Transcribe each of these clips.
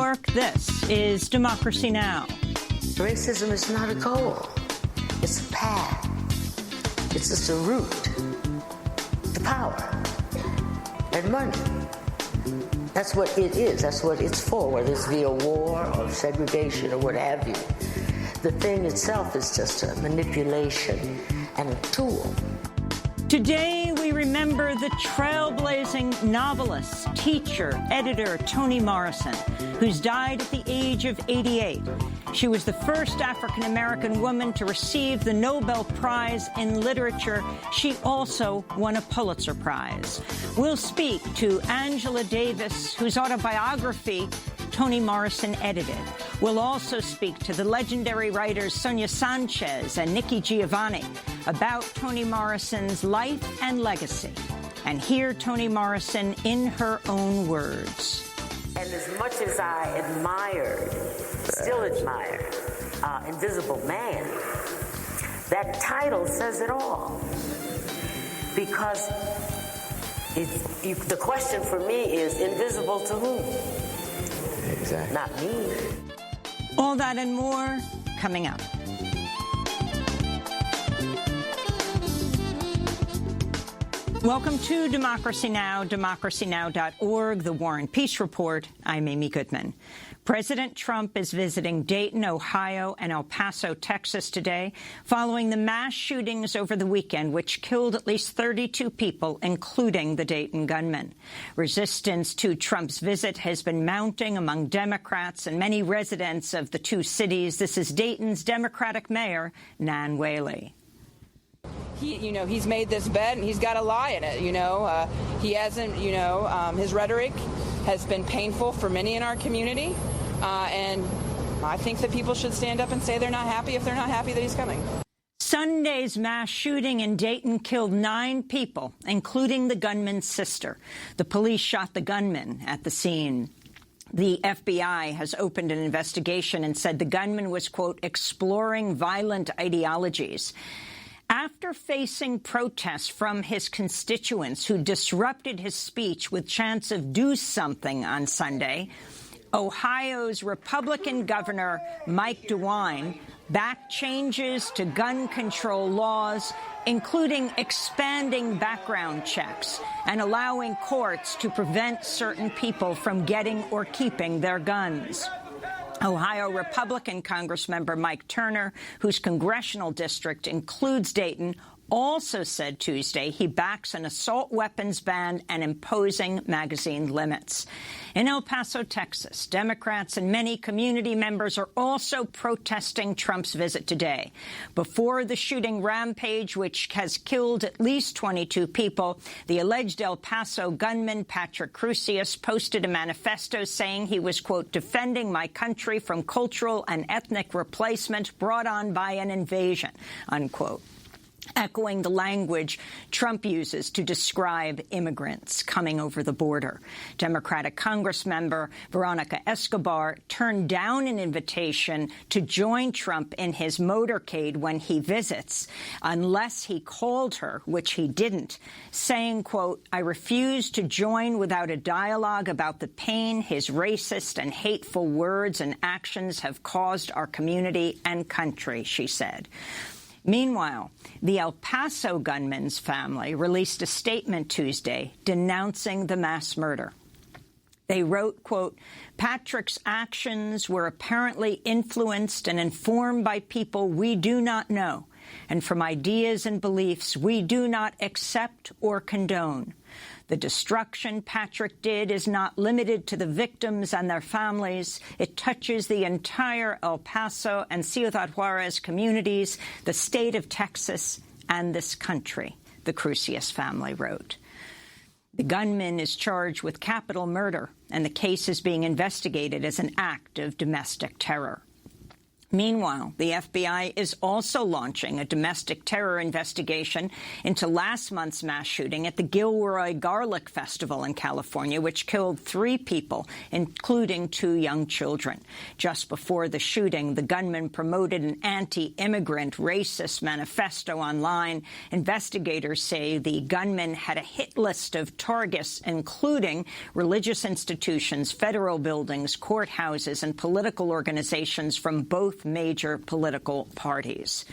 York, this is Democracy Now! Racism is not a goal. It's a path. It's just a route to power and money. That's what it is. That's what it's for, whether it's via war or segregation or what have you. The thing itself is just a manipulation and a tool. Today, we remember the trailblazing novelist, teacher, editor Toni Morrison, who's died at the age of 88. She was the first African-American woman to receive the Nobel Prize in Literature. She also won a Pulitzer Prize. We'll speak to Angela Davis, whose autobiography Toni Morrison edited. We'll also speak to the legendary writers Sonia Sanchez and Nikki Giovanni about Toni Morrison's life and legacy. And hear Toni Morrison in her own words. And as much as I admired, still admire, Invisible Man, that title says it all. Because the question for me is, invisible to whom? Exactly. Not me. All that and more coming up. Welcome to Democracy Now!, democracynow.org, the War and Peace Report. I'm Amy Goodman. President Trump is visiting Dayton, Ohio, and El Paso, Texas today, following the mass shootings over the weekend, which killed at least 32 people, including the Dayton gunman. Resistance to Trump's visit has been mounting among Democrats and many residents of the two cities. This is Dayton's Democratic Mayor, Nan Whaley. He's made this bet and he's got to lie in it. He hasn't, his rhetoric has been painful for many in our community. And I think that people should stand up and say they're not happy if they're not happy that he's coming. Sunday's mass shooting in Dayton killed 9 people, including the gunman's sister. The police shot the gunman at the scene. The FBI has opened an investigation and said the gunman was, quote, exploring violent ideologies. After facing protests from his constituents who disrupted his speech with chants of do something on Sunday, Ohio's Republican Governor Mike DeWine backed changes to gun control laws, including expanding background checks and allowing courts to prevent certain people from getting or keeping their guns. Ohio Republican Congressmember Mike Turner, whose congressional district includes Dayton, also said Tuesday he backs an assault weapons ban and imposing magazine limits. In El Paso, Texas, Democrats and many community members are also protesting Trump's visit today. Before the shooting rampage, which has killed at least 22 people, the alleged El Paso gunman Patrick Crusius posted a manifesto saying he was, quote, defending my country from cultural and ethnic replacement brought on by an invasion, unquote, echoing the language Trump uses to describe immigrants coming over the border. Democratic Congressmember Veronica Escobar turned down an invitation to join Trump in his motorcade when he visits, unless he called her, which he didn't, saying, quote, I refuse to join without a dialogue about the pain his racist and hateful words and actions have caused our community and country, she said. Meanwhile, the El Paso gunman's family released a statement Tuesday denouncing the mass murder. They wrote, quote, Patrick's actions were apparently influenced and informed by people we do not know, and from ideas and beliefs we do not accept or condone. The destruction Patrick did is not limited to the victims and their families. It touches the entire El Paso and Ciudad Juarez communities, the state of Texas, and this country, the Crusius family wrote. The gunman is charged with capital murder, and the case is being investigated as an act of domestic terror. Meanwhile, the FBI is also launching a domestic terror investigation into last month's mass shooting at the Gilroy Garlic Festival in California, which killed 3 people, including 2 young children. Just before the shooting, the gunman promoted an anti-immigrant racist manifesto online. Investigators say the gunman had a hit list of targets, including religious institutions, federal buildings, courthouses, and political organizations from both major political parties.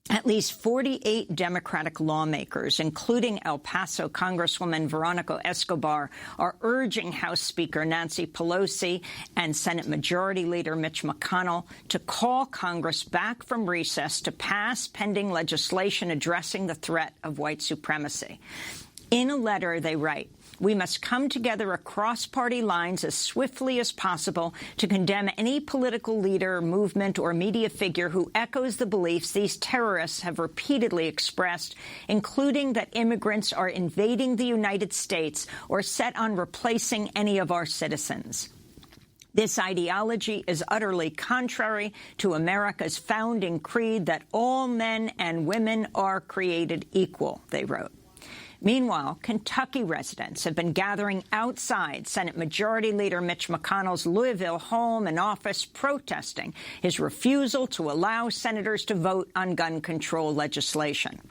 At least 48 Democratic lawmakers, including El Paso Congresswoman Veronica Escobar, are urging House Speaker Nancy Pelosi and Senate Majority Leader Mitch McConnell to call Congress back from recess to pass pending legislation addressing the threat of white supremacy. In a letter, they write, "We must come together across party lines as swiftly as possible to condemn any political leader, movement, or media figure who echoes the beliefs these terrorists have repeatedly expressed, including that immigrants are invading the United States or set on replacing any of our citizens. This ideology is utterly contrary to America's founding creed that all men and women are created equal," they wrote. Meanwhile, Kentucky residents have been gathering outside Senate Majority Leader Mitch McConnell's Louisville home and office protesting his refusal to allow senators to vote on gun control legislation.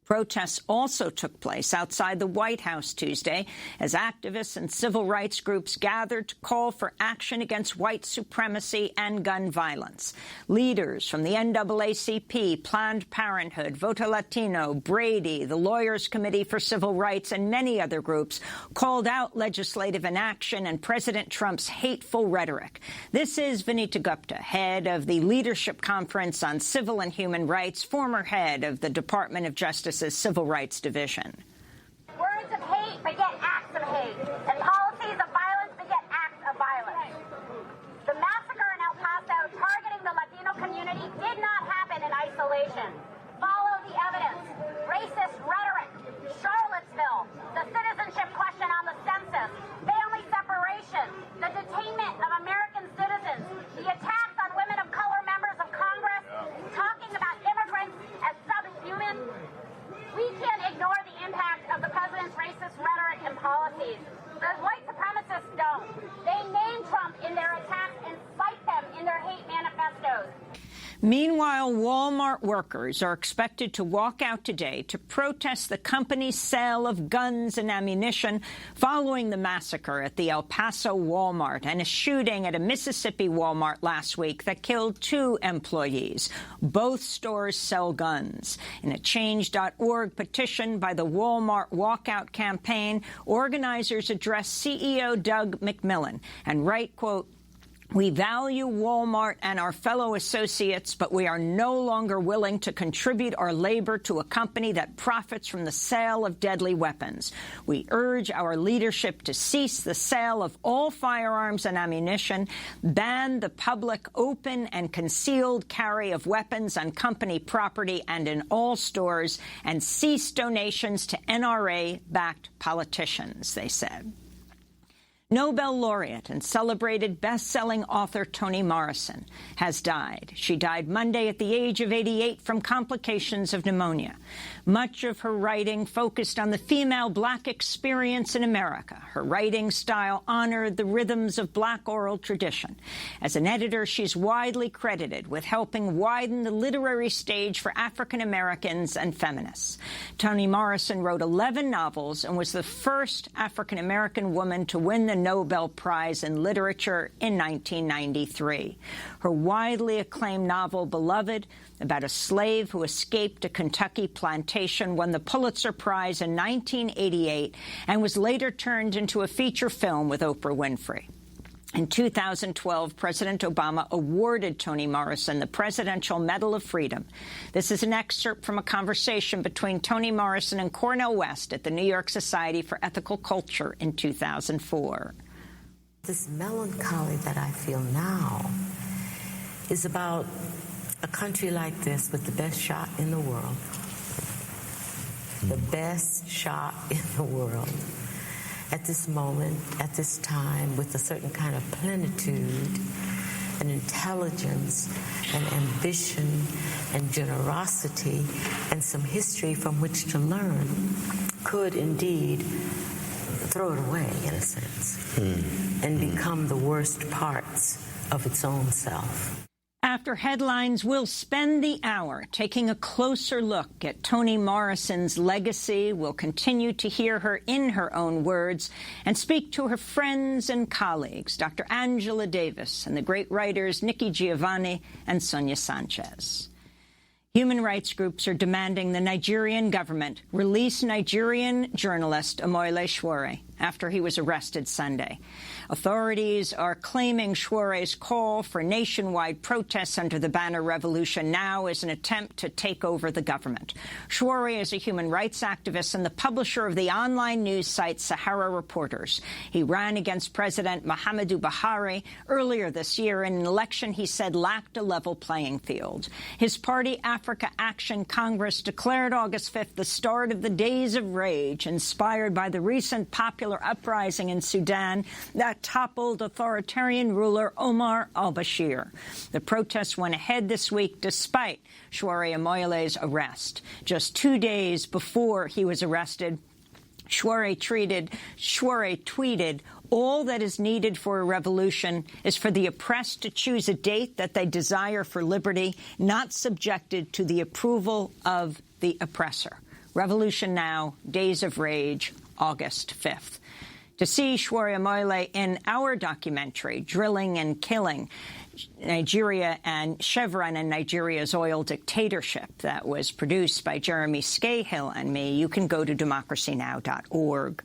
Protests also took place outside the White House Tuesday as activists and civil rights groups gathered to call for action against white supremacy and gun violence. Leaders from the NAACP, Planned Parenthood, Voto Latino, Brady, the Lawyers Committee for Civil Rights, and many other groups called out legislative inaction and President Trump's hateful rhetoric. This is Vinita Gupta, head of the Leadership Conference on Civil and Human Rights, former head of the Department of Justice's Civil Rights Division. Words of hate beget acts of hate, and policies of violence beget acts of violence. The massacre in El Paso targeting the Latino community did not happen in isolation. Follow the evidence. Racist rhetoric, Charlottesville, the citizenship question on the census, family separation, the detainment of American citizens, the attacks on women of color members of Congress, talking about immigrants as subhuman. We can't ignore the impact of the president's racist rhetoric and policies. The white supremacists don't. They name Trump in their attacks and cite them in their hate manifestos. Meanwhile, Walmart workers are expected to walk out today to protest the company's sale of guns and ammunition following the massacre at the El Paso Walmart and a shooting at a Mississippi Walmart last week that killed 2 employees. Both stores sell guns. In a Change.org petition by the Walmart Walkout campaign, organizers address CEO Doug McMillon and write, quote, "We value Walmart and our fellow associates, but we are no longer willing to contribute our labor to a company that profits from the sale of deadly weapons. We urge our leadership to cease the sale of all firearms and ammunition, ban the public open and concealed carry of weapons on company property and in all stores, and cease donations to NRA-backed politicians," they said. Nobel laureate and celebrated best-selling author Toni Morrison has died. She died Monday at the age of 88 from complications of pneumonia. Much of her writing focused on the female black experience in America. Her writing style honored the rhythms of black oral tradition. As an editor, she's widely credited with helping widen the literary stage for African Americans and feminists. Toni Morrison wrote 11 novels and was the first African American woman to win the Nobel Prize in Literature in 1993. Her widely acclaimed novel, Beloved, about a slave who escaped a Kentucky plantation, won the Pulitzer Prize in 1988 and was later turned into a feature film with Oprah Winfrey. In 2012, President Obama awarded Toni Morrison the Presidential Medal of Freedom. This is an excerpt from a conversation between Toni Morrison and Cornel West at the New York Society for Ethical Culture in 2004. This melancholy that I feel now is about a country like this with the best shot in the world. The best shot in the world. At this moment, at this time, with a certain kind of plenitude and intelligence and ambition and generosity and some history from which to learn, could indeed throw it away, in a sense, and become the worst parts of its own self. After headlines, we'll spend the hour taking a closer look at Toni Morrison's legacy. We'll continue to hear her in her own words and speak to her friends and colleagues, Dr. Angela Davis and the great writers Nikki Giovanni and Sonia Sanchez. Human rights groups are demanding the Nigerian government release Nigerian journalist Omoyele Sowore after he was arrested Sunday. Authorities are claiming Showore's call for nationwide protests under the banner Revolution Now is an attempt to take over the government. Sowore is a human rights activist and the publisher of the online news site Sahara Reporters. He ran against President Muhammadu Buhari earlier this year in an election he said lacked a level playing field. His party, Africa Action Congress, declared August 5th the start of the Days of Rage, inspired by the recent popular uprising in Sudan that toppled authoritarian ruler Omar al-Bashir. The protests went ahead this week despite Sowore Omoyele's arrest. Just 2 days before he was arrested, Sowore tweeted, "All that is needed for a revolution is for the oppressed to choose a date that they desire for liberty, not subjected to the approval of the oppressor." Revolution Now, Days of Rage, August 5th. To see Sowore Omoyele in our documentary, Drilling and Killing, Nigeria and Chevron and Nigeria's Oil Dictatorship, that was produced by Jeremy Scahill and me, you can go to democracynow.org.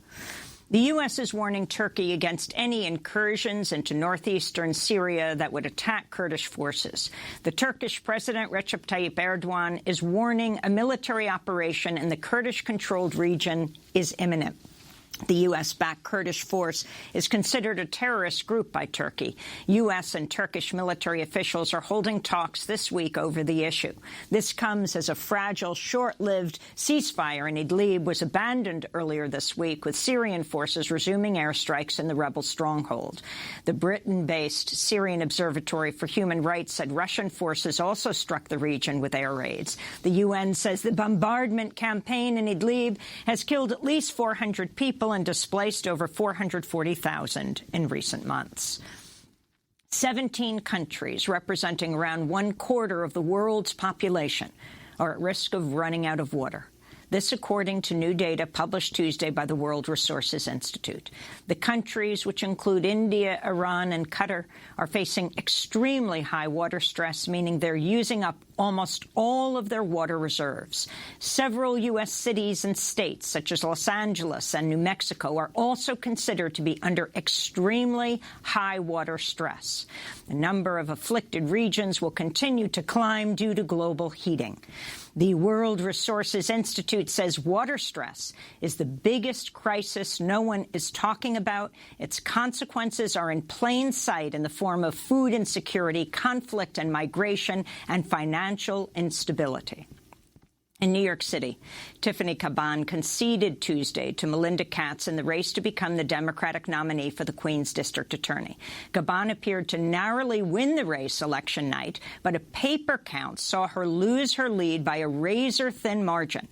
The U.S. is warning Turkey against any incursions into northeastern Syria that would attack Kurdish forces. The Turkish President Recep Tayyip Erdogan is warning a military operation in the Kurdish-controlled region is imminent. The U.S.-backed Kurdish force is considered a terrorist group by Turkey. U.S. and Turkish military officials are holding talks this week over the issue. This comes as a fragile, short-lived ceasefire in Idlib was abandoned earlier this week, with Syrian forces resuming airstrikes in the rebel stronghold. The Britain-based Syrian Observatory for Human Rights said Russian forces also struck the region with air raids. The UN says the bombardment campaign in Idlib has killed at least 400 people and displaced over 440,000 in recent months. 17 countries, representing around 1/4 of the world's population, are at risk of running out of water. This according to new data published Tuesday by the World Resources Institute. The countries, which include India, Iran, and Qatar, are facing extremely high water stress, meaning they're using up almost all of their water reserves. Several U.S. cities and states, such as Los Angeles and New Mexico, are also considered to be under extremely high water stress. The number of afflicted regions will continue to climb due to global heating. The World Resources Institute says water stress is the biggest crisis no one is talking about. Its consequences are in plain sight in the form of food insecurity, conflict and migration, and financial instability. In New York City, Tiffany Caban conceded Tuesday to Melinda Katz in the race to become the Democratic nominee for the Queens District Attorney. Caban appeared to narrowly win the race election night, but a paper count saw her lose her lead by a razor-thin margin.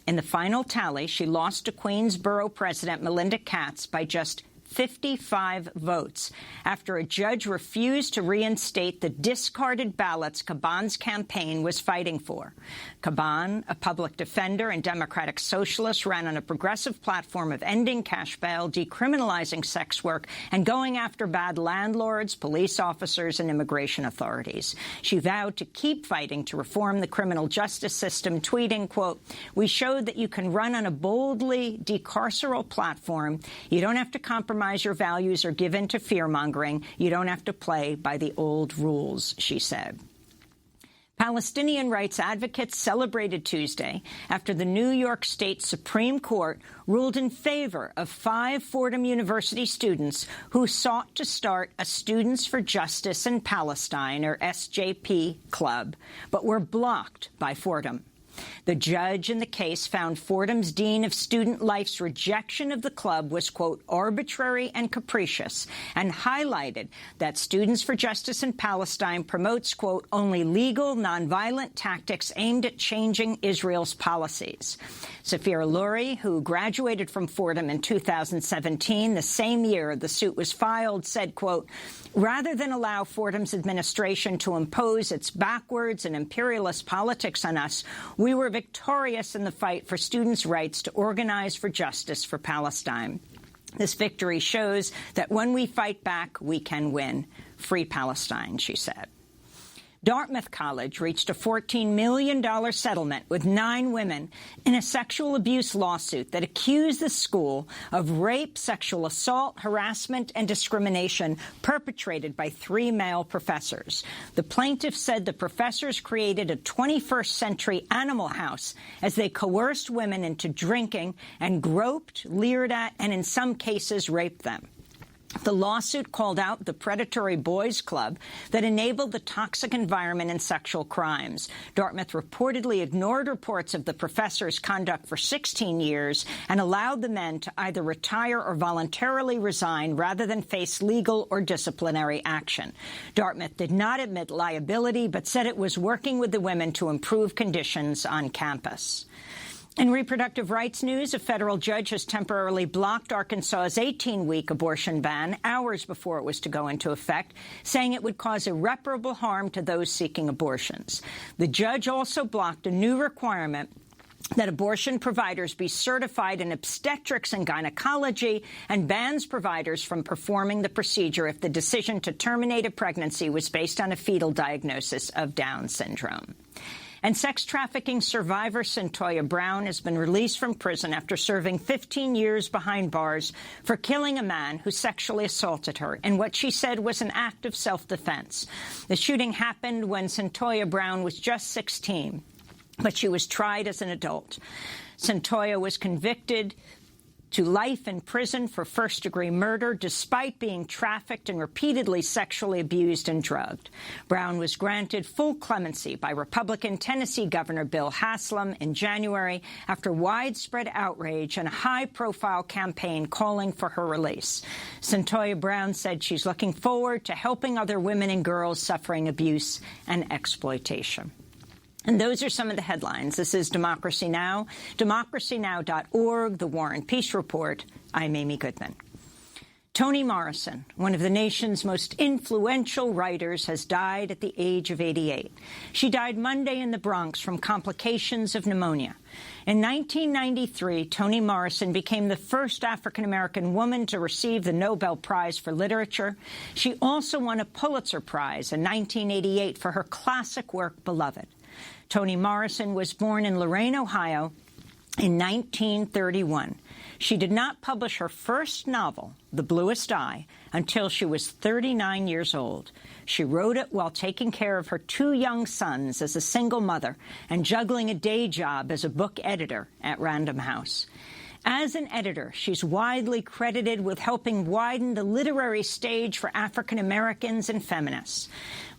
In the final tally, she lost to Queens Borough President Melinda Katz by just 55 votes after a judge refused to reinstate the discarded ballots Caban's campaign was fighting for. Caban, a public defender and Democratic socialist, ran on a progressive platform of ending cash bail, decriminalizing sex work, and going after bad landlords, police officers, and immigration authorities. She vowed to keep fighting to reform the criminal justice system, tweeting, quote, "We showed that you can run on a boldly decarceral platform. You don't have to compromise your values or give in to fear-mongering. You don't have to play by the old rules," she said. Palestinian rights advocates celebrated Tuesday after the New York State Supreme Court ruled in favor of 5 Fordham University students who sought to start a Students for Justice in Palestine, or SJP, club, but were blocked by Fordham. The judge in the case found Fordham's dean of student life's rejection of the club was, quote, arbitrary and capricious, and highlighted that Students for Justice in Palestine promotes, quote, only legal, nonviolent tactics aimed at changing Israel's policies. Safira Lurie, who graduated from Fordham in 2017, the same year the suit was filed, said, quote, rather than allow Fordham's administration to impose its backwards and imperialist politics on us, we were victorious in the fight for students' rights to organize for justice for Palestine. This victory shows that when we fight back, we can win. Free Palestine, she said. Dartmouth College reached a $14 million settlement with 9 women in a sexual abuse lawsuit that accused the school of rape, sexual assault, harassment, and discrimination perpetrated by 3 male professors. The plaintiffs said the professors created a 21st century animal house as they coerced women into drinking and groped, leered at, and in some cases raped them. The lawsuit called out the predatory boys' club that enabled the toxic environment and sexual crimes. Dartmouth reportedly ignored reports of the professors' conduct for 16 years and allowed the men to either retire or voluntarily resign rather than face legal or disciplinary action. Dartmouth did not admit liability, but said it was working with the women to improve conditions on campus. In reproductive rights news, a federal judge has temporarily blocked Arkansas's 18-week abortion ban hours before it was to go into effect, saying it would cause irreparable harm to those seeking abortions. The judge also blocked a new requirement that abortion providers be certified in obstetrics and gynecology, and bans providers from performing the procedure if the decision to terminate a pregnancy was based on a fetal diagnosis of Down syndrome. And sex trafficking survivor Cyntoia Brown has been released from prison after serving 15 years behind bars for killing a man who sexually assaulted her in what she said was an act of self-defense. The shooting happened when Cyntoia Brown was just 16, but she was tried as an adult. Cyntoia was convicted to life in prison for first-degree murder, despite being trafficked and repeatedly sexually abused and drugged. Brown was granted full clemency by Republican Tennessee Governor Bill Haslam in January after widespread outrage and a high-profile campaign calling for her release. Cyntoia Brown said she's looking forward to helping other women and girls suffering abuse and exploitation. And those are some of the headlines. This is Democracy Now!, democracynow.org, The War and Peace Report. I'm Amy Goodman. Toni Morrison, one of the nation's most influential writers, has died at the age of 88. She died Monday in the Bronx from complications of pneumonia. In 1993, Toni Morrison became the first African-American woman to receive the Nobel Prize for Literature. She also won a Pulitzer Prize in 1988 for her classic work, Beloved. Toni Morrison was born in Lorain, Ohio, in 1931. She did not publish her first novel, The Bluest Eye, until she was 39 years old. She wrote it while taking care of her 2 young sons as a single mother and juggling a day job as a book editor at Random House. As an editor, she's widely credited with helping widen the literary stage for African Americans and feminists.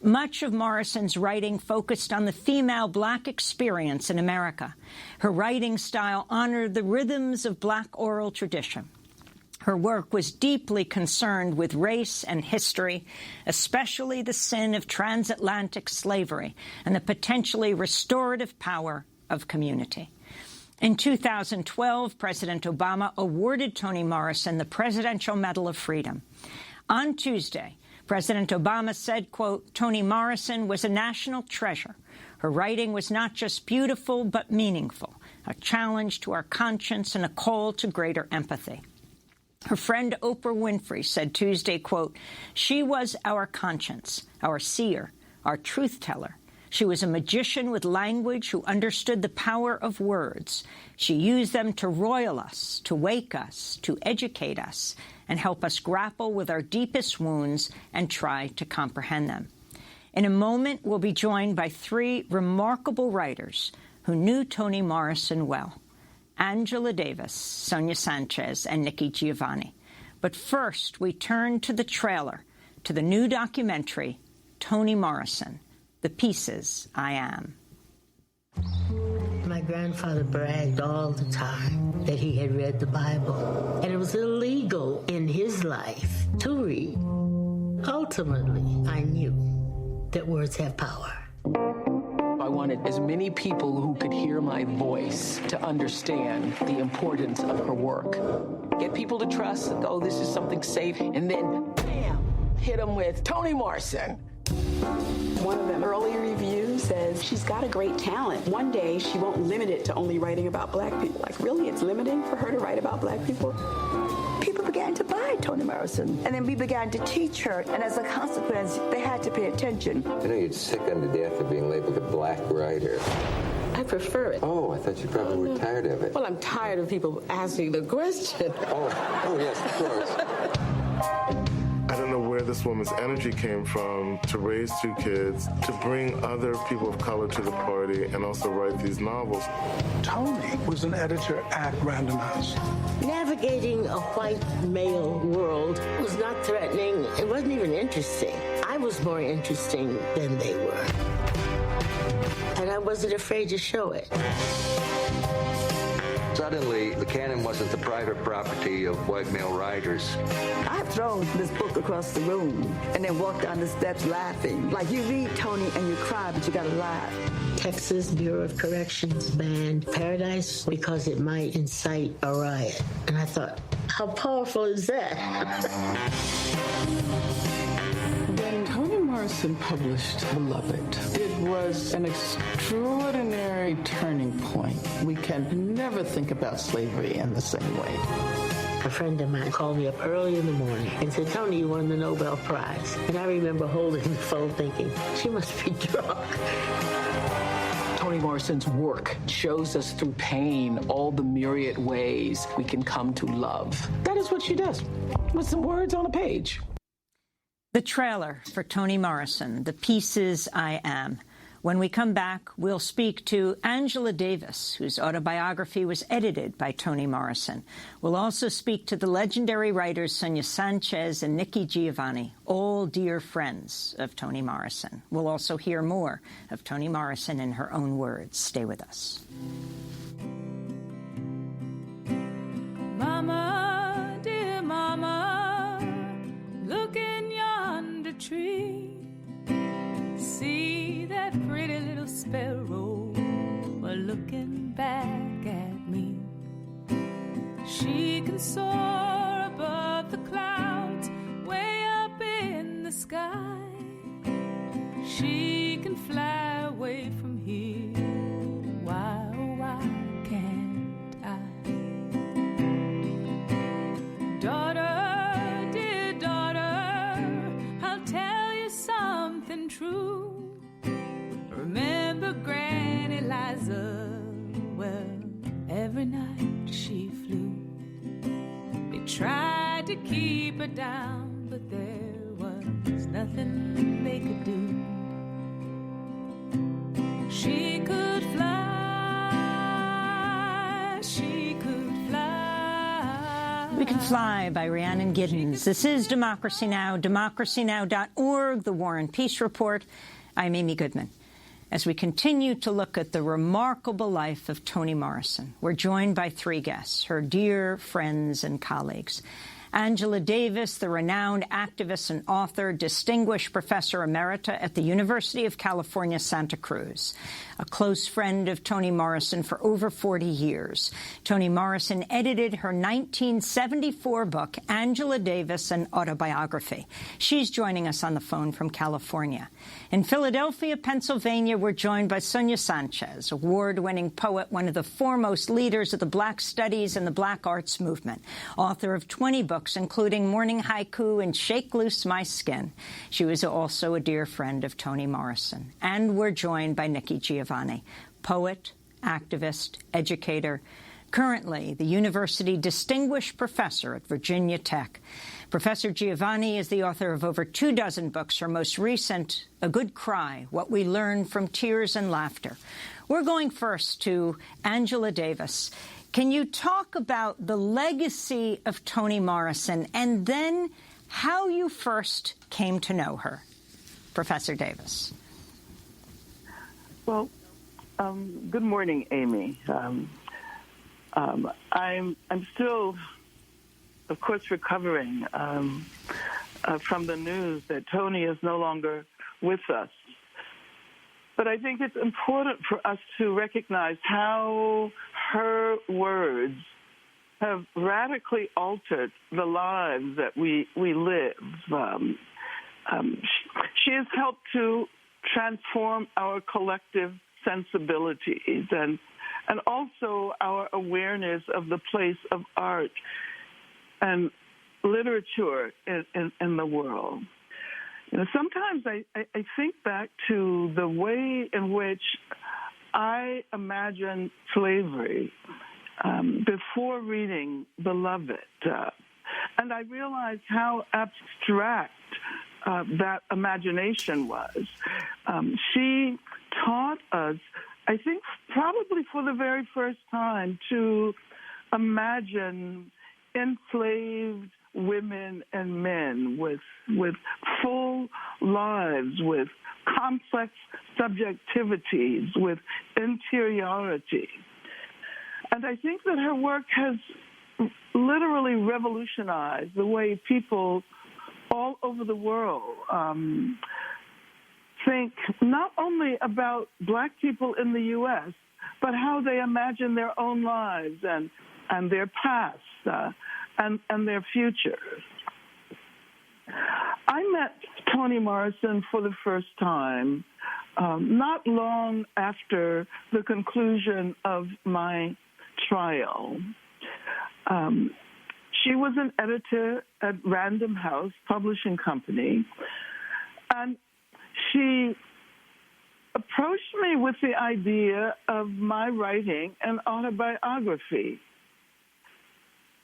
Much of Morrison's writing focused on the female Black experience in America. Her writing style honored the rhythms of Black oral tradition. Her work was deeply concerned with race and history, especially the sin of transatlantic slavery and the potentially restorative power of community. In 2012, President Obama awarded Toni Morrison the Presidential Medal of Freedom. On Tuesday, President Obama said, quote, Toni Morrison was a national treasure. Her writing was not just beautiful, but meaningful, a challenge to our conscience and a call to greater empathy. Her friend Oprah Winfrey said Tuesday, quote, she was our conscience, our seer, our truth teller. She was a magician with language who understood the power of words. She used them to roil us, to wake us, to educate us, and help us grapple with our deepest wounds and try to comprehend them. In a moment, we'll be joined by 3 remarkable writers who knew Toni Morrison well: Angela Davis, Sonia Sanchez, and Nikki Giovanni. But first, we turn to the trailer to the new documentary, Toni Morrison, The Pieces I Am. My My grandfather bragged all the time that he had read the Bible, and it was illegal in his life to read. Ultimately, I knew that words have power. I wanted as many people who could hear my voice to understand the importance of her work. Get people to trust that, oh, this is something safe, and then, bam, hit them with Toni Morrison. One of the early reviews says she's got a great talent. One day she won't limit it to only writing about black people. Like, really, it's limiting for her to write about black people? People began to buy Toni Morrison, and then we began to teach her, and as a consequence, they had to pay attention. I know you'd sick unto death of being labeled a black writer. I prefer it. Oh, I thought you probably were tired of it. Well, I'm tired of people asking the question. Oh yes, of course. I don't know where this woman's energy came from to raise two kids, to bring other people of color to the party, and also write these novels. Toni was an editor at Random House. Navigating a white male world was not threatening. It wasn't even interesting. I was more interesting than they were. And I wasn't afraid to show it. Suddenly, the canon wasn't the private property of white male writers. I've thrown this book across the room and then walked down the steps laughing. Like, you read Toni and you cry, but you gotta laugh. Texas Bureau of Corrections banned Paradise because it might incite a riot. And I thought, how powerful is that? When Toni Morrison published Beloved, it was an extraordinary turning point. We can never think about slavery in the same way. A friend of mine called me up early in the morning and said, Toni, you won the Nobel Prize. And I remember holding the phone thinking, she must be drunk. Toni Morrison's work shows us through pain all the myriad ways we can come to love. That is what she does, with some words on a page. The trailer for Toni Morrison, The Pieces I Am. When we come back, we'll speak to Angela Davis, whose autobiography was edited by Toni Morrison. We'll also speak to the legendary writers Sonia Sanchez and Nikki Giovanni, all dear friends of Toni Morrison. We'll also hear more of Toni Morrison in her own words. Stay with us. Mama, dear mama, look in yonder tree. See that pretty little sparrow looking back at me. She can soar above the clouds, way up in the sky. She can fly away from here. Why, oh, why can't I? Daughter, dear daughter, I'll tell you something true. Remember Granny Liza? Well, every night she flew. They tried to keep her down, but there was nothing they could do. She could fly, she could fly. We Can Fly by Rhiannon Giddens. This is Democracy Now!, democracynow.org, The War and Peace Report. I'm Amy Goodman. As we continue to look at the remarkable life of Toni Morrison, we're joined by three guests, her dear friends and colleagues. Angela Davis, the renowned activist and author, distinguished professor emerita at the University of California, Santa Cruz, a close friend of Toni Morrison for over 40 years. Toni Morrison edited her 1974 book, Angela Davis, an Autobiography. She's joining us on the phone from California. In Philadelphia, Pennsylvania, we're joined by Sonia Sanchez, award-winning poet, one of the foremost leaders of the Black Studies and the Black Arts movement, author of 20 books, including Morning Haiku and Shake Loose My Skin. She was also a dear friend of Toni Morrison. And we're joined by Nikki Giovanni, poet, activist, educator, currently the University Distinguished Professor at Virginia Tech. Professor Giovanni is the author of over 24 books, her most recent, A Good Cry, What We Learn from Tears and Laughter. We're going first to Angela Davis. Can you talk about the legacy of Toni Morrison and then how you first came to know her? Professor Davis. Well, Good morning, Amy. I'm still, of course, recovering from the news that Toni is no longer with us. But I think it's important for us to recognize how her words have radically altered the lives that we live. She has helped to transform our collective sensibilities and also our awareness of the place of art and literature in the world. You know, sometimes I think back to the way in which I imagined slavery before reading Beloved, and I realized how abstract that imagination was. She taught us, I think probably for the very first time, to imagine enslaved women and men with full lives, with complex subjectivities, with interiority. And I think that her work has literally revolutionized the way people all over the world think not only about Black people in the U.S., but how they imagine their own lives and their past and their future. I met Toni Morrison for the first time not long after the conclusion of my trial. She was an editor at Random House Publishing Company, and she approached me with the idea of my writing an autobiography.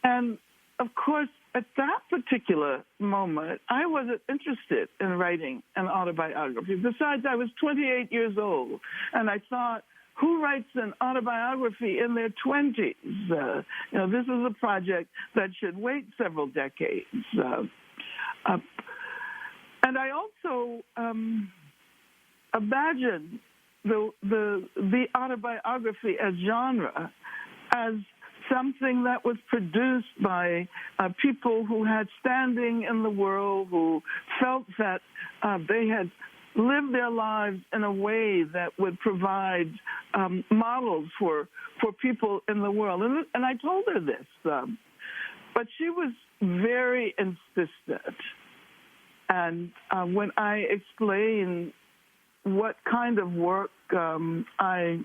And, of course, at that particular moment, I wasn't interested in writing an autobiography. Besides, I was 28 years old, and I thought, who writes an autobiography in their 20s? This is a project that should wait several decades. And I also imagine the autobiography as genre as something that was produced by people who had standing in the world, who felt that they had lived their lives in a way that would provide models for people in the world. And I told her this, but she was very insistent. And when I explained what kind of work I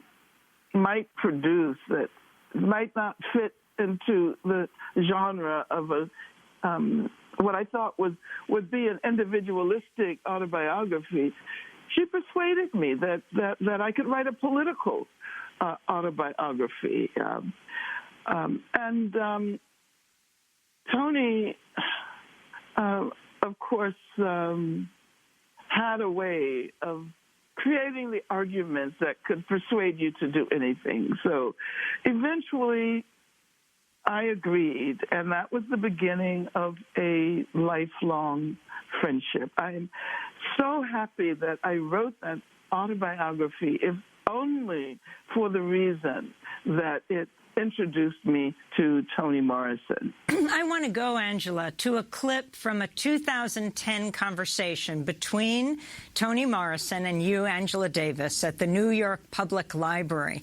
might produce that might not fit into the genre of what I thought would be an individualistic autobiography, she persuaded me that I could write a political autobiography. Toni, of course, had a way of creating the arguments that could persuade you to do anything. So eventually I agreed, and that was the beginning of a lifelong friendship. I'm so happy that I wrote that autobiography, if only for the reason that it introduced me to Toni Morrison. I want to go, Angela, to a clip from a 2010 conversation between Toni Morrison and you, Angela Davis, at the New York Public Library.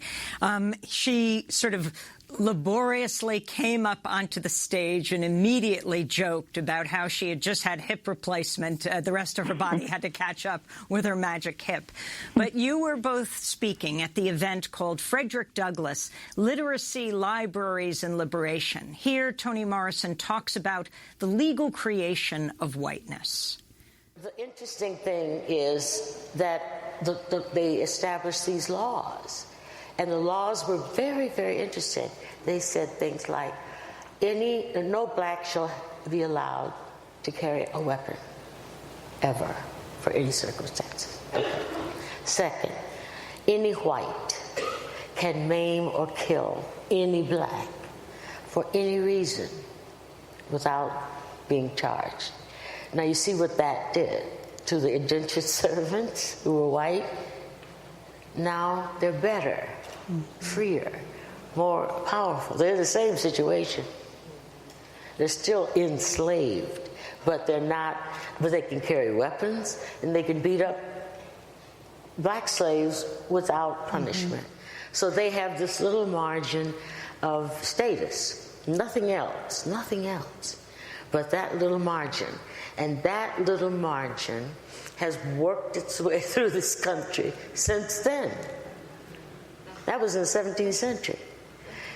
She sort of laboriously came up onto the stage and immediately joked about how she had just had hip replacement. The rest of her body had to catch up with her magic hip. But you were both speaking at the event called Frederick Douglass, Literacy, Libraries, and Liberation. Here, Toni Morrison talks about the legal creation of whiteness. The interesting thing is that they established these laws. And the laws were very, very interesting. They said things like, no Black shall be allowed to carry a weapon, ever, for any circumstances. Okay. Second, any white can maim or kill any Black for any reason without being charged. Now you see what that did to the indentured servants who were white? now they're better, freer, more powerful. They're in the same situation. They're still enslaved, but they're not, but they can carry weapons and they can beat up black slaves without punishment. So they have this little margin of status, nothing else, but that little margin. And that little margin has worked its way through this country since then. That was in the 17th century.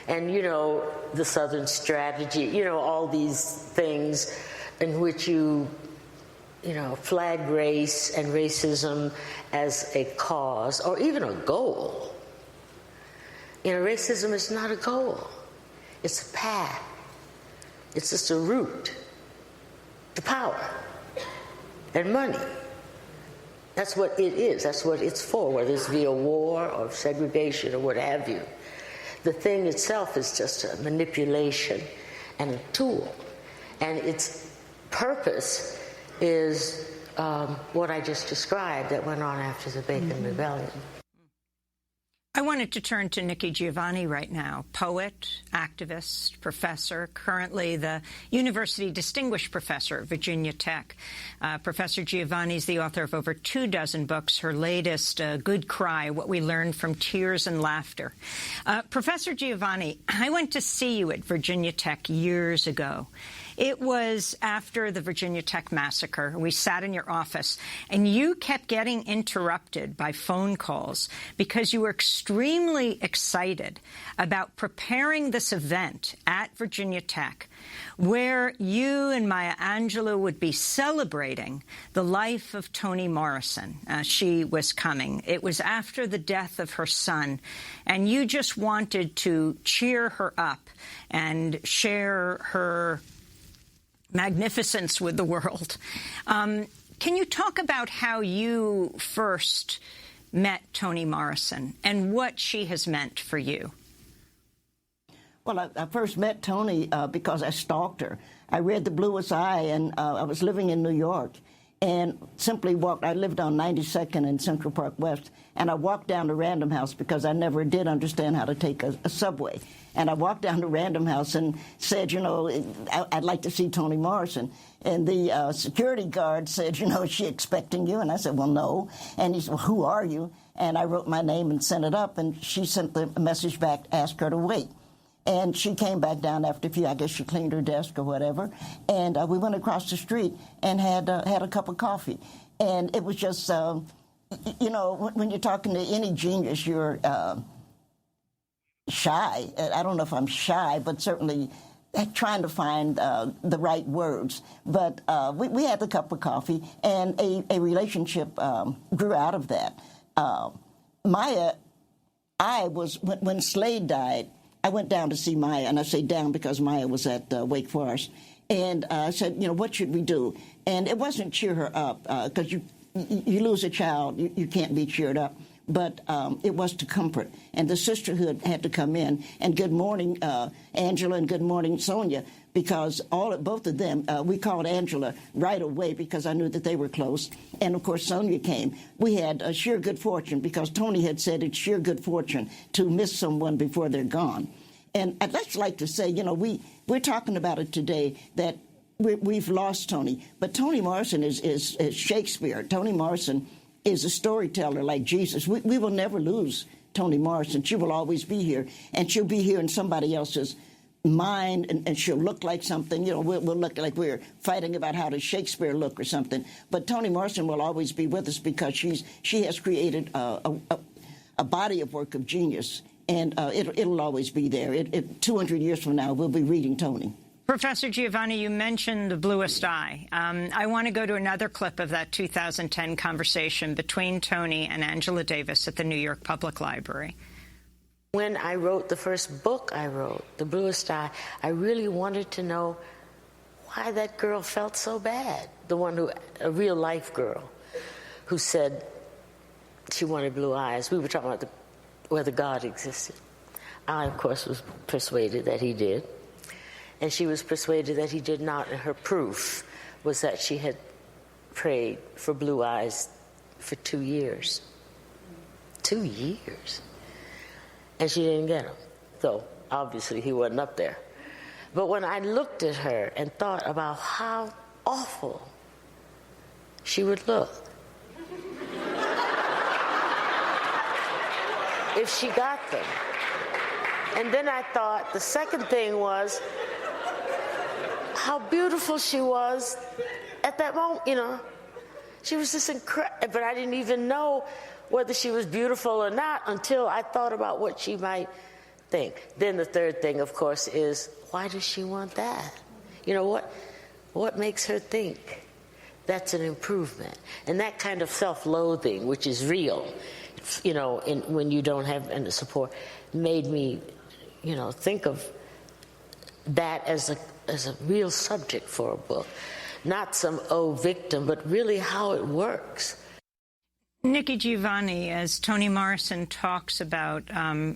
And, you know, the Southern strategy, you know, all these things in which you flag race and racism as a cause or even a goal. You know, racism is not a goal. It's a path. It's just a route to power and money. That's what it is. That's what it's for, whether it's via war or segregation or what have you. The thing itself is just a manipulation and a tool. And its purpose is what I just described that went on after the Bacon Rebellion. I wanted to turn to Nikki Giovanni right now, poet, activist, professor, currently the University Distinguished Professor at Virginia Tech. Professor Giovanni is the author of over 24 books, her latest, Good Cry, What We Learned from Tears and Laughter. Professor Giovanni, I went to see you at Virginia Tech years ago. It was after the Virginia Tech massacre. We sat in your office, and you kept getting interrupted by phone calls because you were extremely excited about preparing this event at Virginia Tech, where you and Maya Angelou would be celebrating the life of Toni Morrison. She was coming. It was after the death of her son, and you just wanted to cheer her up and share her magnificence with the world. Can you talk about how you first met Toni Morrison and what she has meant for you? Well, I first met Toni because I stalked her. I read The Bluest Eye, and I was living in New York, and simply walked. I lived on 92nd and Central Park West, and I walked down to Random House because I never did understand how to take a subway. And I walked down to Random House and said, you know, I'd like to see Toni Morrison. And the security guard said, you know, is she expecting you? And I said, well, no. And he said, well, who are you? And I wrote my name and sent it up, and she sent the message back, asked her to wait. And she came back down after a few, I guess she cleaned her desk or whatever, and we went across the street and had a cup of coffee. And it was just, you know, when you're talking to any genius, you're shy. I don't know if I'm shy, but certainly trying to find the right words. But we had the cup of coffee, and a relationship grew out of that. Maya, when Slade died, I went down to see Maya, and I say down because Maya was at Wake Forest. And I said, you know, what should we do? And it wasn't cheer her up, because you lose a child, you can't be cheered up. But it was to comfort. And the sisterhood had to come in. And good morning, Angela, and good morning, Sonia, because both of them, we called Angela right away because I knew that they were close. And, of course, Sonia came. We had sheer good fortune because Toni had said it's sheer good fortune to miss someone before they're gone. And I'd just like to say, you know, we're talking about it today that we've lost Toni. But Toni Morrison is Shakespeare. Toni Morrison is a storyteller like Jesus. We will never lose Toni Morrison. She will always be here, and she'll be here in somebody else's mind, and she'll look like something. You know, we'll look like we're fighting about how does Shakespeare look or something. But Toni Morrison will always be with us because she has created a body of work of genius, and it'll always be there. 200 years from now, we'll be reading Toni. Professor Giovanni, you mentioned The Bluest Eye. I want to go to another clip of that 2010 conversation between Toni and Angela Davis at the New York Public Library. When I wrote the first book I wrote, The Bluest Eye, I really wanted to know why that girl felt so bad. A real life girl, who said she wanted blue eyes. We were talking about whether God existed. I, of course, was persuaded that he did. And she was persuaded that he did not, and her proof was that she had prayed for blue eyes for 2 years. 2 years. And she didn't get him. So obviously he wasn't up there. But when I looked at her and thought about how awful she would look if she got them. And then I thought the second thing was how beautiful she was at that moment, you know. She was just incredible, but I didn't even know whether she was beautiful or not until I thought about what she might think. Then the third thing, of course, is why does she want that? You know, what makes her think that's an improvement? And that kind of self-loathing, which is real, you know, when you don't have any support, made me, you know, think of that as a real subject for a book. Not some victim, but really how it works. Nikki Giovanni, as Toni Morrison talks about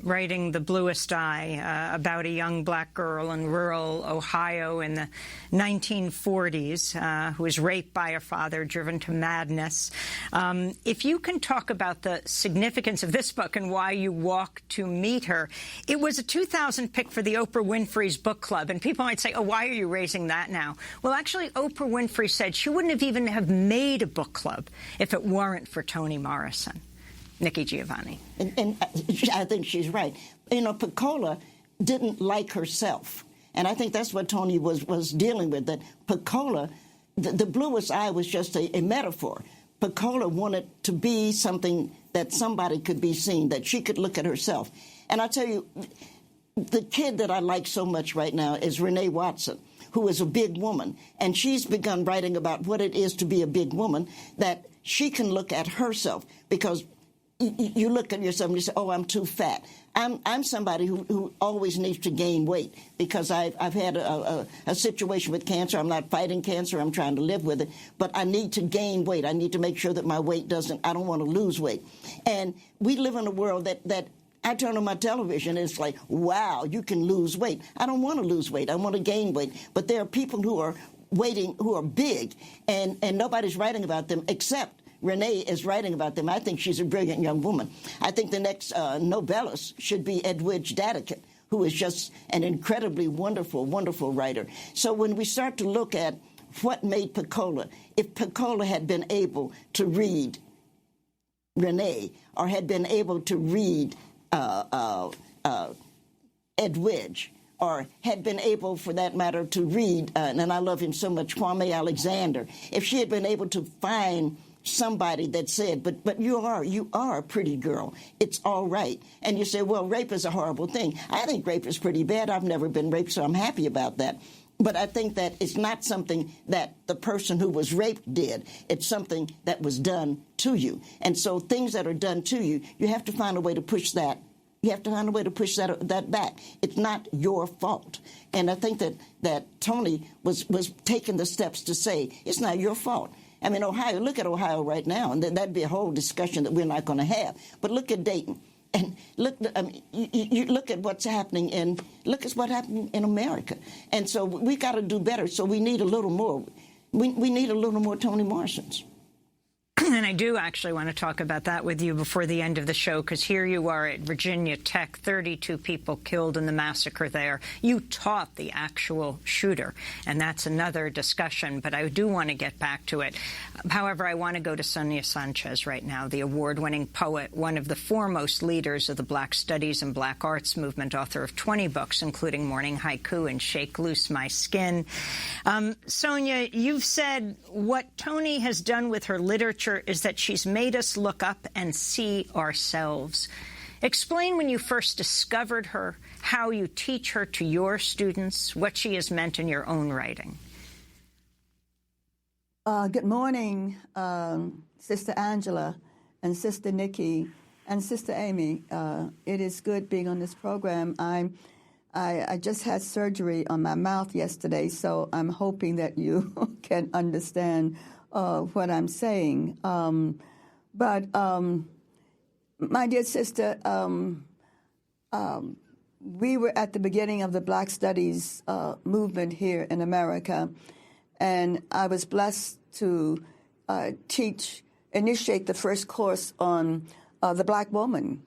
writing The Bluest Eye, about a young black girl in rural Ohio in the 1940s who was raped by her father, driven to madness. If you can talk about the significance of this book and why you walked to meet her. It was a 2000 pick for the Oprah Winfrey's book club, and people might say, oh, why are you raising that now? Well, actually, Oprah Winfrey said she wouldn't have even have made a book club if it weren't for Toni Morrison. Nikki Giovanni. And I think she's right. You know, Pecola didn't like herself. And I think that's what Toni was dealing with, that Pecola, the bluest eye was just a metaphor. Pecola wanted to be something that somebody could be seen, that she could look at herself. And I tell you, the kid that I like so much right now is Renee Watson, who is a big woman. And she's begun writing about what it is to be a big woman, that she can look at herself, because you look at yourself and you say, oh, I'm too fat. I'm somebody who always needs to gain weight because I've had a situation with cancer. I'm not fighting cancer. I'm trying to live with it. But I need to gain weight. I need to make sure that my weight I don't want to lose weight. And we live in a world that I turn on my television and it's like, wow, you can lose weight. I don't want to lose weight. I want to gain weight. But there are people who are who are big, and nobody's writing about them except Renee is writing about them. I think she's a brilliant young woman. I think the next Nobelist should be Edwidge Dadekin, who is just an incredibly wonderful, wonderful writer. So when we start to look at what made Pecola, if Pecola had been able to read Renee or had been able to read Edwidge, or had been able, for that matter, to read, and I love him so much, Kwame Alexander, if she had been able to find somebody that said, but you are a pretty girl. It's all right. And you say, well, rape is a horrible thing. I think rape is pretty bad. I've never been raped, so I'm happy about that. But I think that it's not something that the person who was raped did. It's something that was done to you. And so things that are done to you, you have to find a way to push that. You have to find a way to push that back. It's not your fault. And I think that Toni was taking the steps to say, it's not your fault. I mean, Ohio, look at Ohio right now, and that'd be a whole discussion that we're not going to have. But look at Dayton. And look, you look at what's happening look at what happened in America. And so we got to do better. So we need a little more. We need a little more Toni Morrisons. And I do actually want to talk about that with you before the end of the show, because here you are at Virginia Tech, 32 people killed in the massacre there. You taught the actual shooter, and that's another discussion, but I do want to get back to it. However, I want to go to Sonia Sanchez right now, the award-winning poet, one of the foremost leaders of the Black Studies and Black Arts movement, author of 20 books, including Morning Haiku and Shake Loose My Skin. Sonia, you've said what Toni has done with her literature is that she's made us look up and see ourselves. Explain when you first discovered her, how you teach her to your students, what she has meant in your own writing. Good morning, Sister Angela and Sister Nikki and Sister Amy. It is good being on this program. I just had surgery on my mouth yesterday, so I'm hoping that you can understand what I'm saying. But my dear sister, we were at the beginning of the Black Studies movement here in America, and I was blessed to initiate the first course on the black woman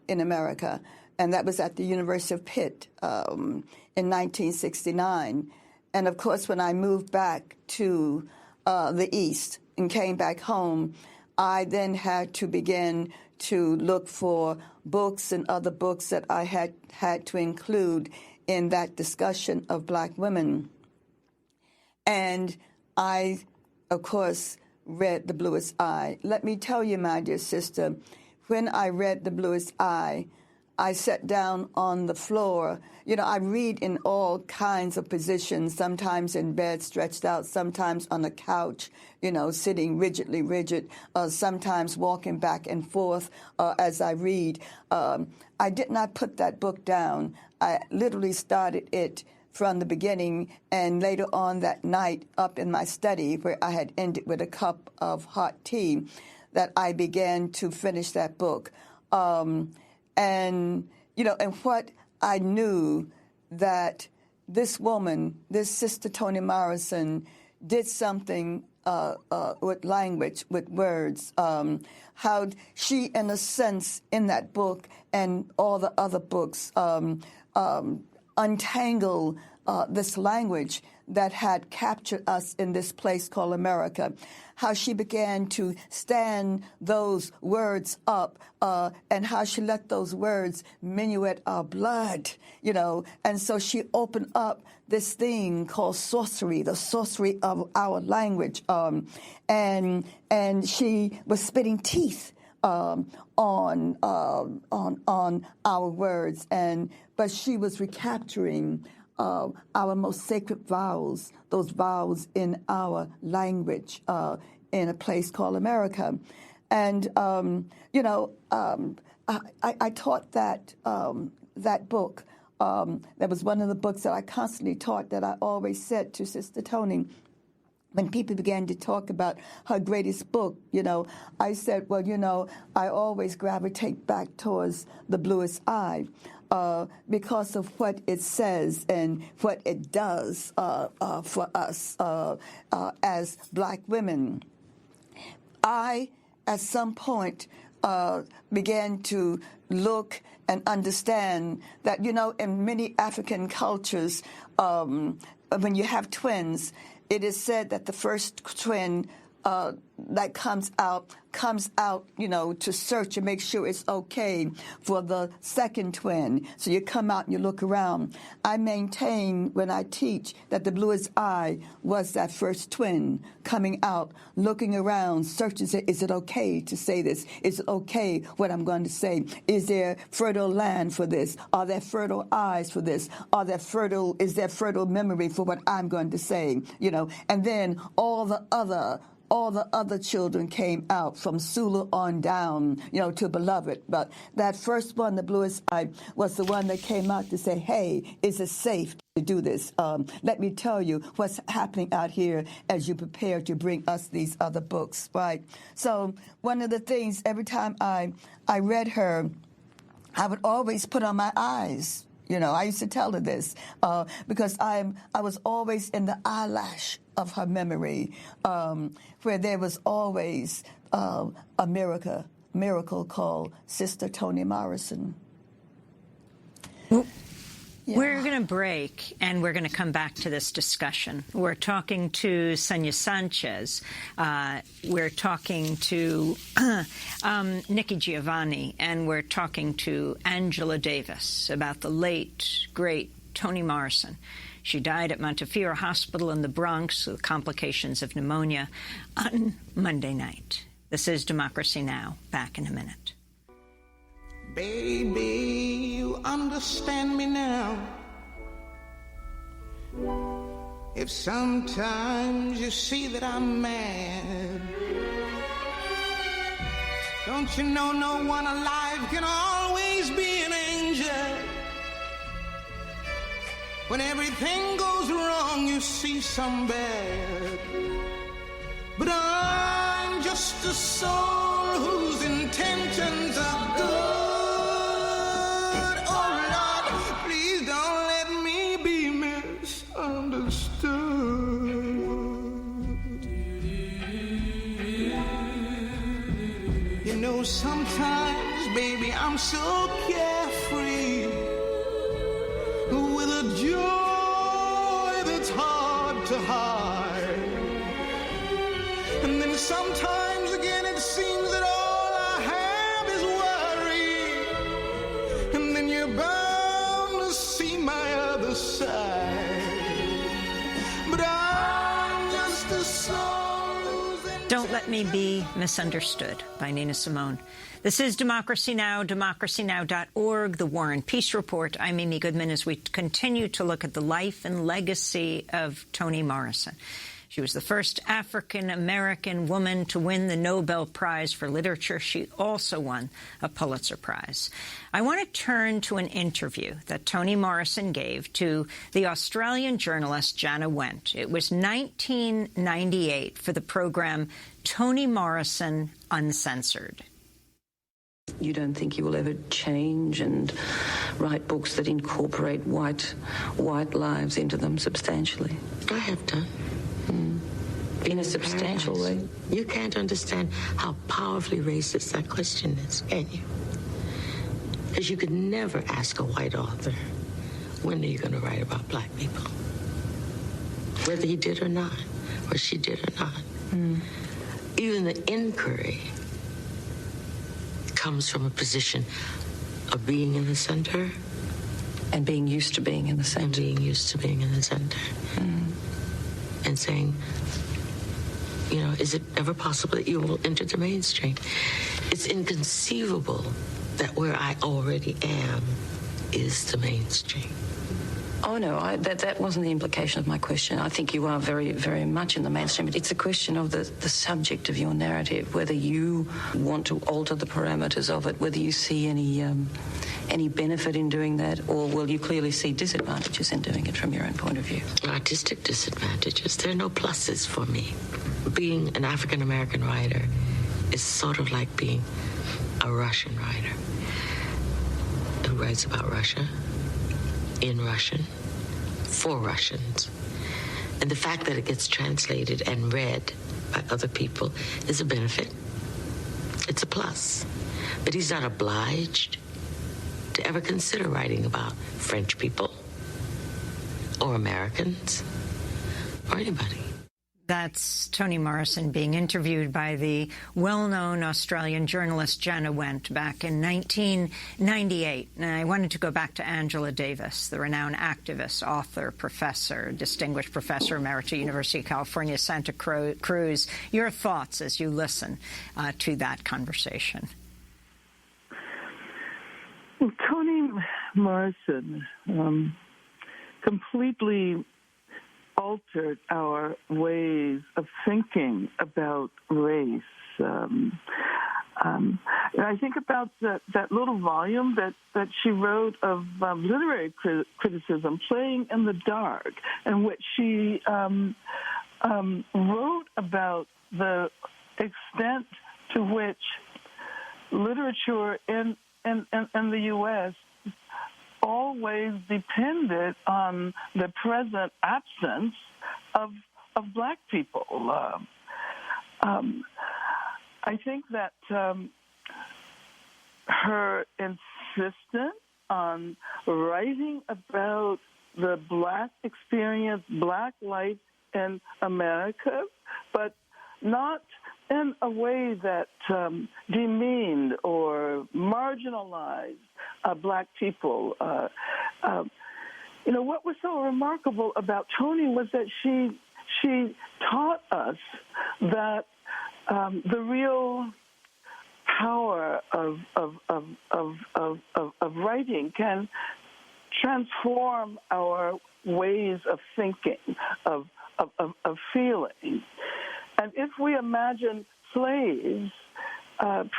in America, and that was at the University of Pitt in 1969. And of course, when I moved back to the East and came back home, I then had to begin to look for books and other books that I had to include in that discussion of black women. And I, of course, read The Bluest Eye. Let me tell you, my dear sister, when I read The Bluest Eye, I sat down on the floor. You know, I read in all kinds of positions, sometimes in bed, stretched out, sometimes on a couch, you know, sitting rigid, sometimes walking back and forth as I read. I did not put that book down. I literally started it from the beginning, and later on that night up in my study, where I had ended with a cup of hot tea, that I began to finish that book. And, you know, and what I knew that this woman, this Sister Toni Morrison, did something with language, with words, how she, in a sense, in that book and all the other books, untangle this language that had captured us in this place called America, how she began to stand those words up, and how she let those words minuet our blood, you know. And so she opened up this thing called sorcery, the sorcery of our language, and she was spitting teeth on our words, but she was recapturing our most sacred vowels, those vowels in our language, in a place called America. And, you know, I taught that book. That was one of the books that I constantly taught, that I always said to Sister Toni, when people began to talk about her greatest book, you know, I said, well, you know, I always gravitate back towards The Bluest Eye, because of what it says and what it does for us as black women. I, at some point, began to look and understand that, you know, in many African cultures, when you have twins, it is said that the first twin that comes out, you know, to search and make sure it's okay for the second twin. So you come out and you look around. I maintain when I teach that the bluest eye was that first twin coming out, looking around, searching, say, is it okay to say this? Is it okay what I'm going to say? Is there fertile land for this? Are there fertile eyes for this? Is there fertile memory for what I'm going to say? You know, and then all the other children came out from Sula on down, you know, to Beloved. But that first one, the bluest eye, was the one that came out to say, hey, is it safe to do this? Let me tell you what's happening out here as you prepare to bring us these other books, right? So one of the things, every time I read her, I would always put on my eyes. You know, I used to tell her this because I was always in the eyelash of her memory, where there was always a miracle called Sister Toni Morrison. Yeah. We're going to break, and we're going to come back to this discussion. We're talking to Sonia Sanchez. We're talking to Nikki Giovanni, and we're talking to Angela Davis about the late, great Toni Morrison. She died at Montefiore Hospital in the Bronx with complications of pneumonia on Monday night. This is Democracy Now! Back in a minute. Baby, you understand me now. If sometimes you see that I'm mad, don't you know no one alive can always be an angel? When everything goes wrong, you see some bad. But I'm just a soul whose intentions are good. know, sometimes, baby, I'm so carefree with a joy that's hard to hide. And then sometimes again it seems that all I have is worry. And then you're bound to see my other side. But I'm just a soul losing. Don't Let Me Be Misunderstood by Nina Simone. This is Democracy Now!, democracynow.org, The War and Peace Report. I'm Amy Goodman as we continue to look at the life and legacy of Toni Morrison. She was the first African-American woman to win the Nobel Prize for Literature. She also won a Pulitzer Prize. I want to turn to an interview that Toni Morrison gave to the Australian journalist Jana Wendt. It was 1998 for the program Toni Morrison Uncensored. You don't think you will ever change and write books that incorporate white lives into them substantially? I have done. In a substantial way? You can't understand how powerfully racist that question is, can you? Because you could never ask a white author, when are you going to write about black people? Whether he did or not, or she did or not. Even the inquiry comes from a position of being in the center. And being used to being in the center. And being used to being in the center. And saying, you know, is it ever possible that you will enter the mainstream? It's inconceivable that where I already am is the mainstream. Oh, no, that wasn't the implication of my question. I think you are very, very much in the mainstream. It's a question of the subject of your narrative, whether you want to alter the parameters of it, whether you see any benefit in doing that, or will you clearly see disadvantages in doing it from your own point of view? Artistic disadvantages. There are no pluses for me. Being an African-American writer is sort of like being a Russian writer who writes about Russia, in Russian, for Russians. And the fact that it gets translated and read by other people is a benefit. It's a plus. But he's not obliged to ever consider writing about French people or Americans or anybody. That's Toni Morrison being interviewed by the well-known Australian journalist Jana Wendt back in 1998. And I wanted to go back to Angela Davis, the renowned activist, author, professor, distinguished professor emeritus, University of California, Santa Cruz. Your thoughts as you listen to that conversation. Well, Toni Morrison completely altered our ways of thinking about race. And I think about that little volume that she wrote of literary criticism, Playing in the Dark, in which she wrote about the extent to which literature in the U.S. always depended on the present absence of black people. I think that her insistence on writing about the black experience, black life in America, but not in a way that demeaned or marginalized black people. You know, what was so remarkable about Toni was that she taught us that the real power of writing can transform our ways of thinking, of feeling. And if we imagine slaves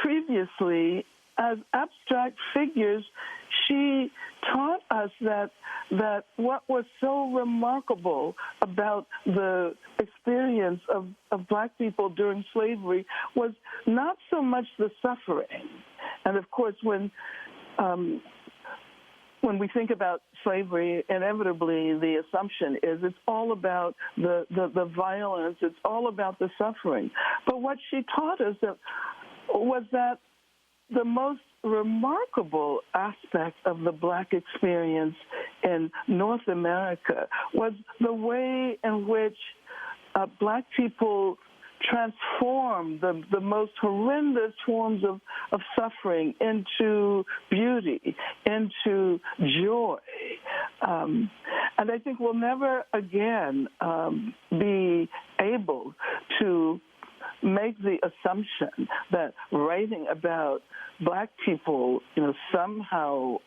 previously as abstract figures, she taught us that what was so remarkable about the experience of black people during slavery was not so much the suffering. And of course, when we think about slavery, inevitably the assumption is it's all about the violence, it's all about the suffering. But what she taught us was that the most remarkable aspect of the Black experience in North America was the way in which Black people transformed the most horrendous forms of suffering into beauty, into joy. And I think we'll never again be able to make the assumption that writing about Black people, somehow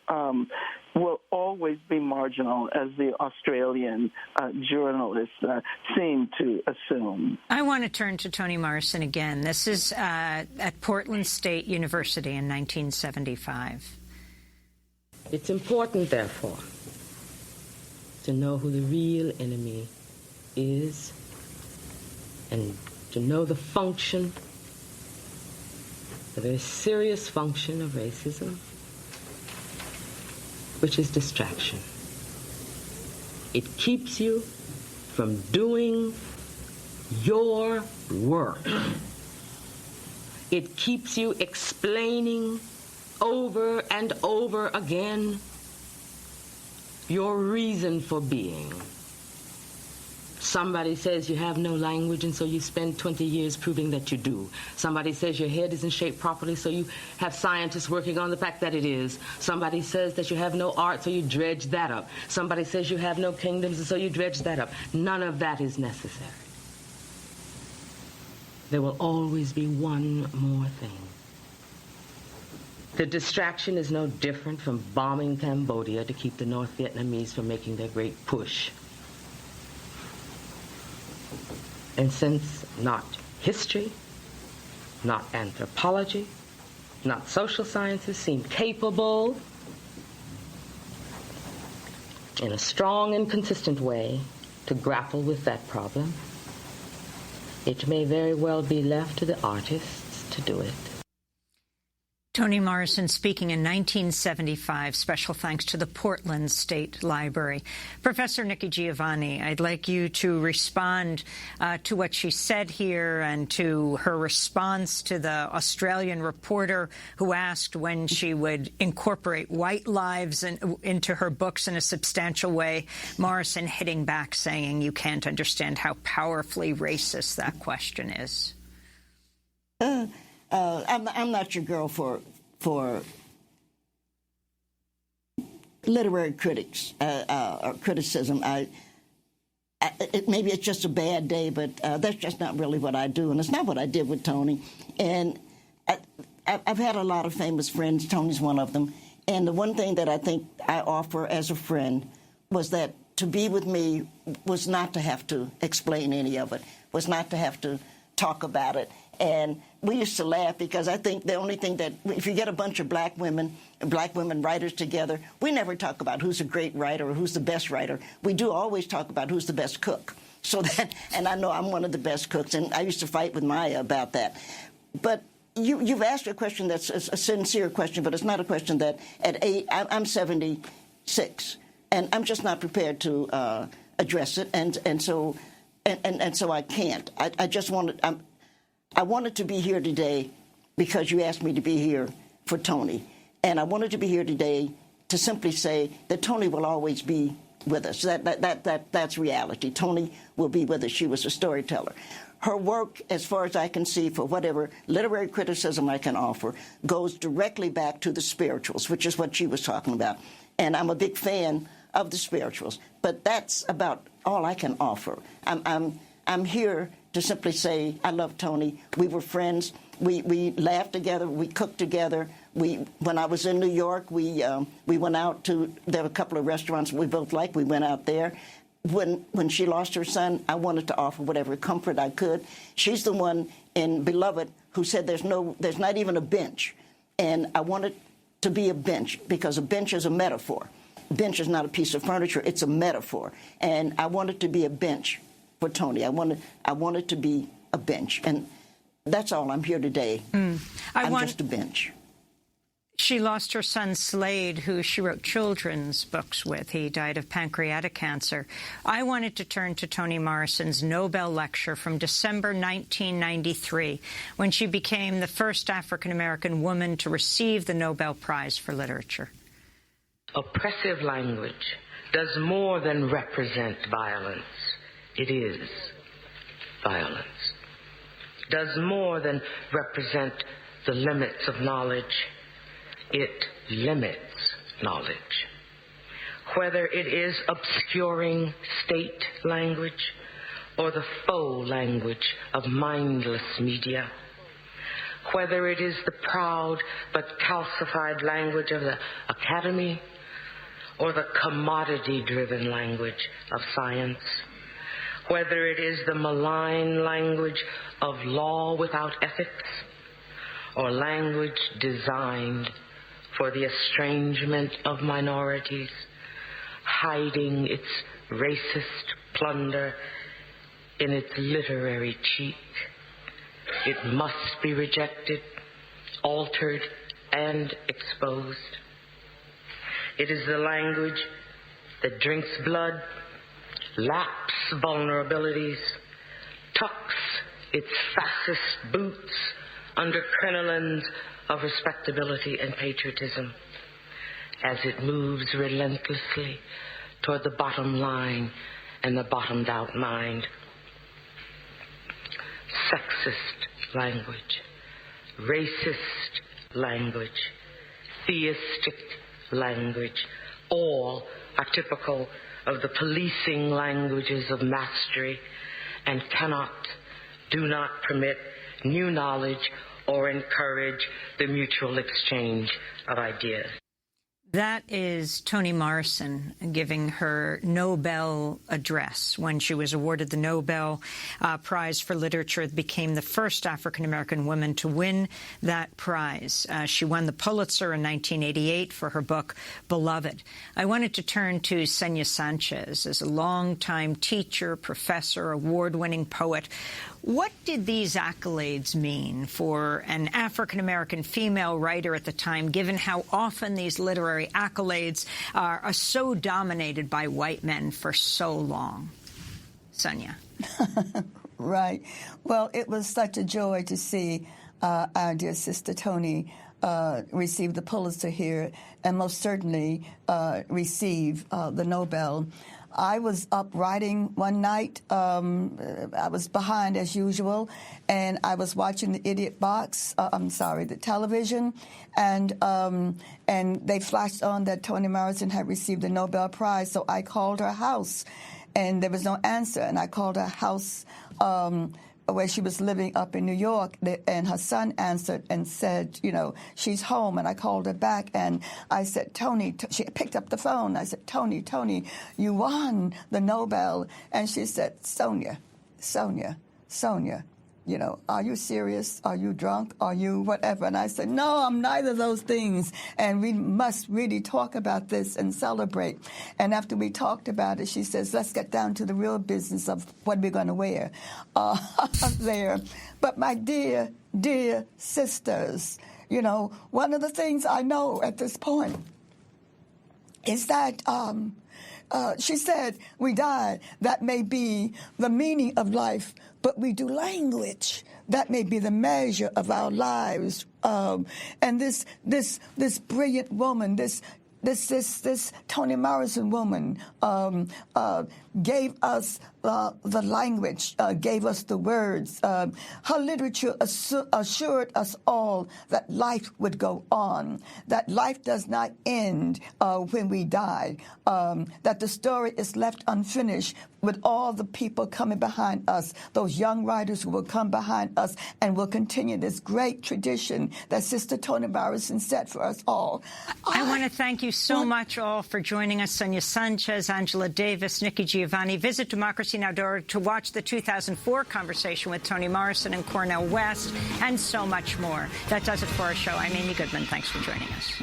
will always be marginal, as the Australian journalists seem to assume. I want to turn to Toni Morrison again. This is at Portland State University in 1975. It's important, therefore, to know who the real enemy is and to know the function, the very serious function of racism, which is distraction. It keeps you from doing your work. It keeps you explaining over and over again your reason for being. Somebody says you have no language, and so you spend 20 years proving that you do. Somebody says your head isn't shaped properly, so you have scientists working on the fact that it is. Somebody says that you have no art, so you dredge that up. Somebody says you have no kingdoms, and so you dredge that up. None of that is necessary. There will always be one more thing. The distraction is no different from bombing Cambodia to keep the North Vietnamese from making their great push. And since not history, not anthropology, not social sciences seem capable in a strong and consistent way to grapple with that problem, it may very well be left to the artists to do it. Toni Morrison speaking in 1975. Special thanks to the Portland State Library. Professor Nikki Giovanni, I'd like you to respond to what she said here and to her response to the Australian reporter who asked when she would incorporate white lives into her books in a substantial way. Morrison hitting back, saying you can't understand how powerfully racist that question is. I'm not your girl for literary critics or criticism. Maybe it's just a bad day, but that's just not really what I do, and it's not what I did with Toni. And I've had a lot of famous friends. Toni's one of them. And the one thing that I think I offer as a friend was that to be with me was not to have to explain any of it, was not to have to talk about it. And we used to laugh because I think the only thing that, if you get a bunch of black women writers together, we never talk about who's a great writer or who's the best writer. We do always talk about who's the best cook. So that, and I know I'm one of the best cooks, and I used to fight with Maya about that. But you've asked a question that's a sincere question, but it's not a question that at 8, I'm 76, and I'm just not prepared to address it, and so I can't. I wanted to be here today because you asked me to be here for Toni. And I wanted to be here today to simply say that Toni will always be with us. That's reality. Toni will be with us. She was a storyteller. Her work, as far as I can see, for whatever literary criticism I can offer, goes directly back to the spirituals, which is what she was talking about. And I'm a big fan of the spirituals. But that's about all I can offer. I'm here to simply say I love Toni. We were friends. We laughed together. We cooked together. When I was in New York, we went out to, there were a couple of restaurants we both liked. We went out there. When she lost her son, I wanted to offer whatever comfort I could. She's the one in Beloved who said there's not even a bench. And I wanted to be a bench because a bench is a metaphor. A bench is not a piece of furniture. It's a metaphor. And I wanted to be a bench for Toni. I wanted to be a bench, and that's all. I'm here today. I'm just a bench. She lost her son, Slade, who she wrote children's books with. He died of pancreatic cancer. I wanted to turn to Toni Morrison's Nobel lecture from December 1993, when she became the first African-American woman to receive the Nobel Prize for Literature. Oppressive language does more than represent violence. It is violence. Does more than represent the limits of knowledge. It limits knowledge. Whether it is obscuring state language or the faux language of mindless media, whether it is the proud but calcified language of the academy or the commodity-driven language of science, whether it is the malign language of law without ethics or language designed for the estrangement of minorities, hiding its racist plunder in its literary cheek. It must be rejected, altered, and exposed. It is the language that drinks blood, laps vulnerabilities, tucks its fascist boots under crinolines of respectability and patriotism as it moves relentlessly toward the bottom line and the bottomed-out mind. Sexist language, racist language, theistic language, all are typical of the policing languages of mastery and do not permit new knowledge or encourage the mutual exchange of ideas. That is Toni Morrison giving her Nobel address when she was awarded the Nobel Prize for Literature. Became the first African-American woman to win that prize. She won the Pulitzer in 1988 for her book, Beloved. I wanted to turn to Senya Sanchez as a longtime teacher, professor, award-winning poet. What did these accolades mean for an African-American female writer at the time, given how often these literary accolades are so dominated by white men for so long? Senya. Right. Well, it was such a joy to see our dear sister Toni receive the Pulitzer here and most certainly receive the Nobel. I was up writing one night. I was behind as usual, and I was watching the Idiot Box. The television, and they flashed on that Toni Morrison had received the Nobel Prize. So I called her house, and there was no answer. And I called her house where she was living up in New York, and her son answered and said, she's home. And I called her back, and I said, Toni, she picked up the phone. I said, Toni, you won the Nobel. And she said, Sonia, are you serious? Are you drunk? Are you whatever? And I said, no, I'm neither of those things. And we must really talk about this and celebrate. And after we talked about it, she says, let's get down to the real business of what we're going to wear there. But my dear, dear sisters, one of the things I know at this point is that she said, we die. That may be the meaning of life, but we do language. That may be the measure of our lives. And this brilliant woman, this Toni Morrison woman gave us the language, gave us the words. Her literature assured us all that life would go on, that life does not end when we die, that the story is left unfinished with all the people coming behind us, those young writers who will come behind us and will continue this great tradition that Sister Toni Morrison set for us all. I want to thank you so much all for joining us. Senya Sanchez, Angela Davis, Nikki Giovanni. Visit DemocracyNow.org to watch the 2004 conversation with Toni Morrison and Cornel West, and so much more. That does it for our show. I'm Amy Goodman. Thanks for joining us.